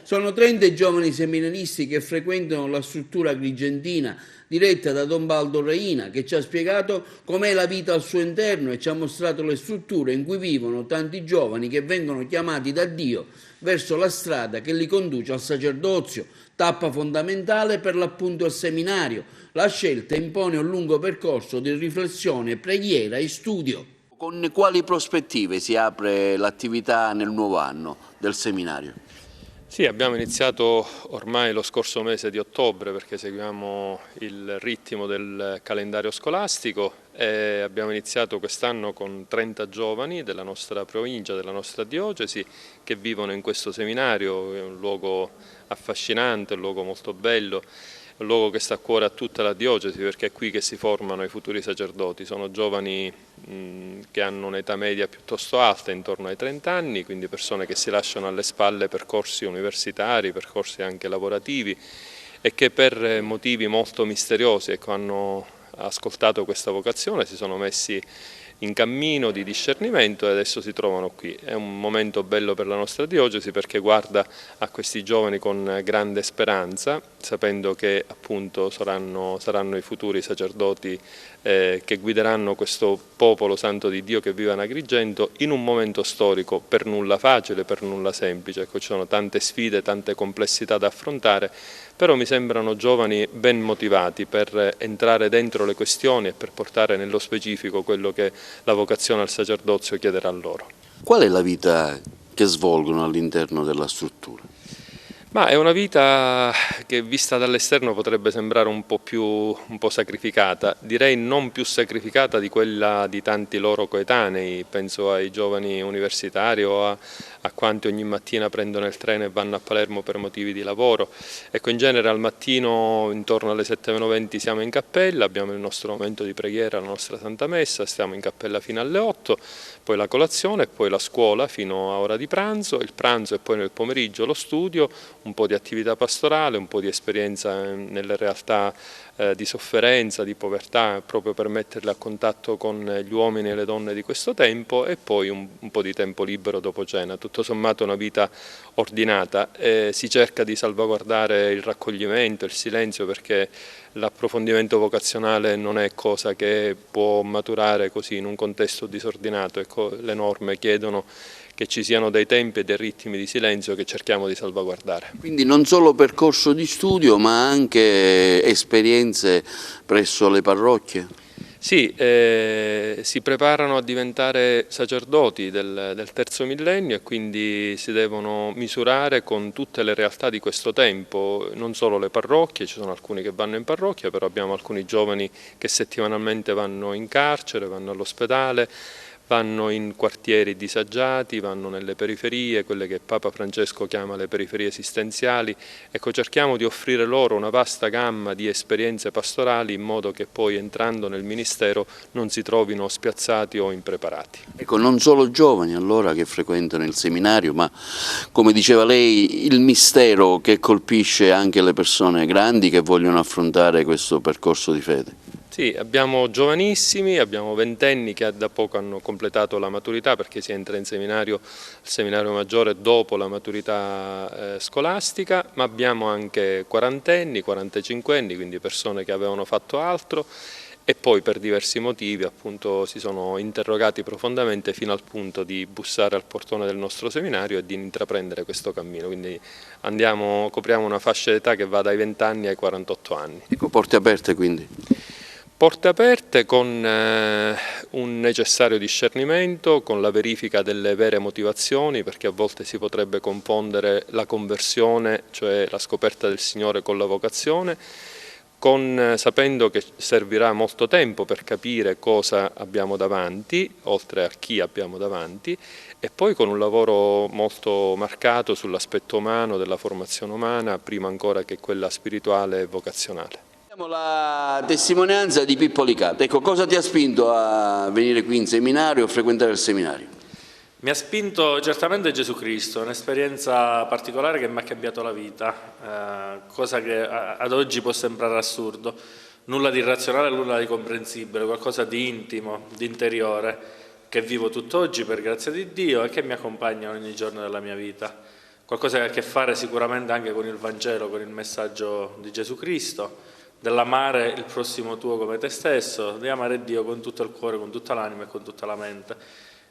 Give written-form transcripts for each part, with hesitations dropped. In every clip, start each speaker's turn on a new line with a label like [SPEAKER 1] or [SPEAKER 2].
[SPEAKER 1] Sono 30 i giovani seminaristi che frequentano la struttura agrigentina diretta da Don Baldo Reina, che ci ha spiegato com'è la vita al suo interno e ci ha mostrato le strutture in cui vivono tanti giovani che vengono chiamati da Dio verso la strada che li conduce al sacerdozio, tappa fondamentale per l'appunto al seminario. La scelta impone un lungo percorso di riflessione, preghiera e studio. Con quali prospettive si apre l'attività nel nuovo anno del seminario?
[SPEAKER 2] Sì, abbiamo iniziato ormai lo scorso mese di ottobre perché seguiamo il ritmo del calendario scolastico e abbiamo iniziato quest'anno con 30 giovani della nostra provincia, della nostra diocesi, che vivono in questo seminario. È un luogo affascinante, un luogo molto bello, un luogo che sta a cuore a tutta la diocesi perché è qui che si formano i futuri sacerdoti. Sono giovani che hanno un'età media piuttosto alta, intorno ai 30 anni, quindi persone che si lasciano alle spalle percorsi universitari, percorsi anche lavorativi e che per motivi molto misteriosi hanno ascoltato questa vocazione, si sono messi in cammino di discernimento e adesso si trovano qui. È un momento bello per la nostra diocesi perché guarda a questi giovani con grande speranza, sapendo che appunto saranno i futuri sacerdoti che guideranno questo popolo santo di Dio che vive in Agrigento in un momento storico per nulla facile, per nulla semplice. Ecco, ci sono tante sfide, tante complessità da affrontare, però mi sembrano giovani ben motivati per entrare dentro le questioni e per portare nello specifico quello che la vocazione al sacerdozio chiederà loro.
[SPEAKER 1] Qual è la vita che svolgono all'interno della struttura?
[SPEAKER 2] Ma è una vita che vista dall'esterno potrebbe sembrare un po' sacrificata, direi non più sacrificata di quella di tanti loro coetanei, penso ai giovani universitari o a quanti ogni mattina prendono il treno e vanno a Palermo per motivi di lavoro. Ecco, in genere al mattino intorno alle 7:20 siamo in cappella, abbiamo il nostro momento di preghiera, la nostra Santa Messa, stiamo in cappella fino alle 8, poi la colazione e poi la scuola fino a ora di pranzo, il pranzo e poi nel pomeriggio lo studio, un po' di attività pastorale, un po' di esperienza nelle realtà di sofferenza, di povertà, proprio per metterle a contatto con gli uomini e le donne di questo tempo e poi un po' di tempo libero dopo cena. Tutto sommato una vita ordinata. Si cerca di salvaguardare il raccoglimento, il silenzio, perché l'approfondimento vocazionale non è cosa che può maturare così in un contesto disordinato. Ecco, le norme chiedono che ci siano dei tempi e dei ritmi di silenzio che cerchiamo di salvaguardare.
[SPEAKER 1] Quindi non solo percorso di studio ma anche esperienze presso le parrocchie?
[SPEAKER 2] Sì, si preparano a diventare sacerdoti del terzo millennio e quindi si devono misurare con tutte le realtà di questo tempo, non solo le parrocchie, ci sono alcuni che vanno in parrocchia, però abbiamo alcuni giovani che settimanalmente vanno in carcere, vanno all'ospedale, vanno in quartieri disagiati, vanno nelle periferie, quelle che Papa Francesco chiama le periferie esistenziali. Ecco, cerchiamo di offrire loro una vasta gamma di esperienze pastorali in modo che poi entrando nel ministero non si trovino spiazzati o impreparati.
[SPEAKER 1] Ecco, non solo giovani allora che frequentano il seminario, ma come diceva lei, il mistero che colpisce anche le persone grandi che vogliono affrontare questo percorso di fede.
[SPEAKER 2] Sì, abbiamo giovanissimi, abbiamo ventenni che da poco hanno completato la maturità perché si entra in seminario, il seminario maggiore dopo la maturità scolastica, ma abbiamo anche quarantenni, 45enni, quindi persone che avevano fatto altro e poi per diversi motivi appunto si sono interrogati profondamente fino al punto di bussare al portone del nostro seminario e di intraprendere questo cammino. Quindi copriamo una fascia d'età che va dai 20 anni ai 48 anni.
[SPEAKER 1] Ecco, porte aperte quindi?
[SPEAKER 2] Porte aperte con un necessario discernimento, con la verifica delle vere motivazioni, perché a volte si potrebbe confondere la conversione, cioè la scoperta del Signore, con la vocazione, sapendo che servirà molto tempo per capire cosa abbiamo davanti, oltre a chi abbiamo davanti, e poi con un lavoro molto marcato sull'aspetto umano, della formazione umana, prima ancora che quella spirituale e vocazionale.
[SPEAKER 1] La testimonianza di Pippo Licata. Ecco, cosa ti ha spinto a venire qui in seminario, a frequentare il seminario?
[SPEAKER 3] Mi ha spinto certamente Gesù Cristo, un'esperienza particolare che mi ha cambiato la vita, cosa che ad oggi può sembrare assurdo, nulla di irrazionale, nulla di comprensibile, qualcosa di intimo, di interiore, che vivo tutt'oggi per grazia di Dio e che mi accompagna ogni giorno della mia vita. qualcosa che ha a che fare sicuramente anche con il Vangelo, con il messaggio di Gesù Cristo, dell'amare il prossimo tuo come te stesso, di amare Dio con tutto il cuore, con tutta l'anima e con tutta la mente.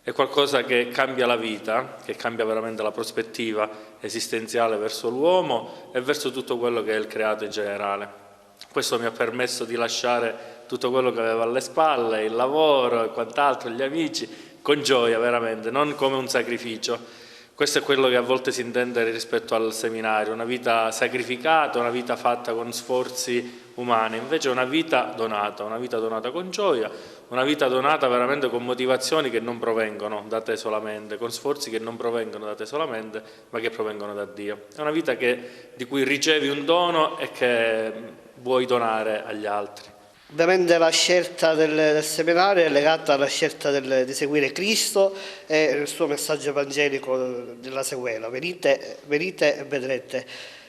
[SPEAKER 3] È qualcosa che cambia la vita, che cambia veramente la prospettiva esistenziale verso l'uomo e verso tutto quello che è il creato in generale. Questo mi ha permesso di lasciare tutto quello che avevo alle spalle, il lavoro e quant'altro, gli amici, con gioia veramente, non come un sacrificio. Questo è quello che a volte si intende rispetto al seminario, una vita sacrificata, una vita fatta con sforzi umani, invece una vita donata con gioia, una vita donata veramente con motivazioni che non provengono da te solamente, con sforzi che non provengono da te solamente, ma che provengono da Dio. È una vita di cui ricevi un dono e che vuoi donare agli altri.
[SPEAKER 4] Ovviamente la scelta del seminario è legata alla scelta di seguire Cristo e il suo messaggio evangelico della sequela, venite e vedrete,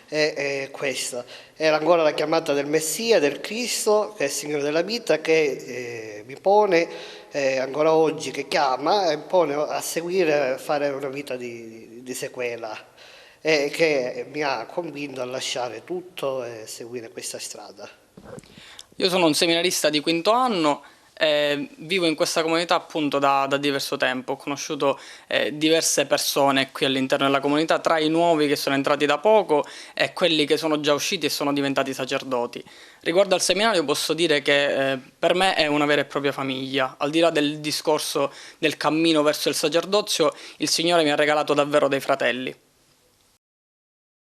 [SPEAKER 4] è questa. Era ancora la chiamata del Messia, del Cristo, che è il Signore della vita, che mi pone ancora oggi, che chiama e pone a seguire, a fare una vita di sequela, e che mi ha convinto a lasciare tutto e seguire questa strada.
[SPEAKER 5] Io sono un seminarista di quinto anno e vivo in questa comunità appunto da diverso tempo. Ho conosciuto diverse persone qui all'interno della comunità, tra i nuovi che sono entrati da poco e quelli che sono già usciti e sono diventati sacerdoti. Riguardo al seminario posso dire che per me è una vera e propria famiglia. Al di là del discorso del cammino verso il sacerdozio, il Signore mi ha regalato davvero dei fratelli.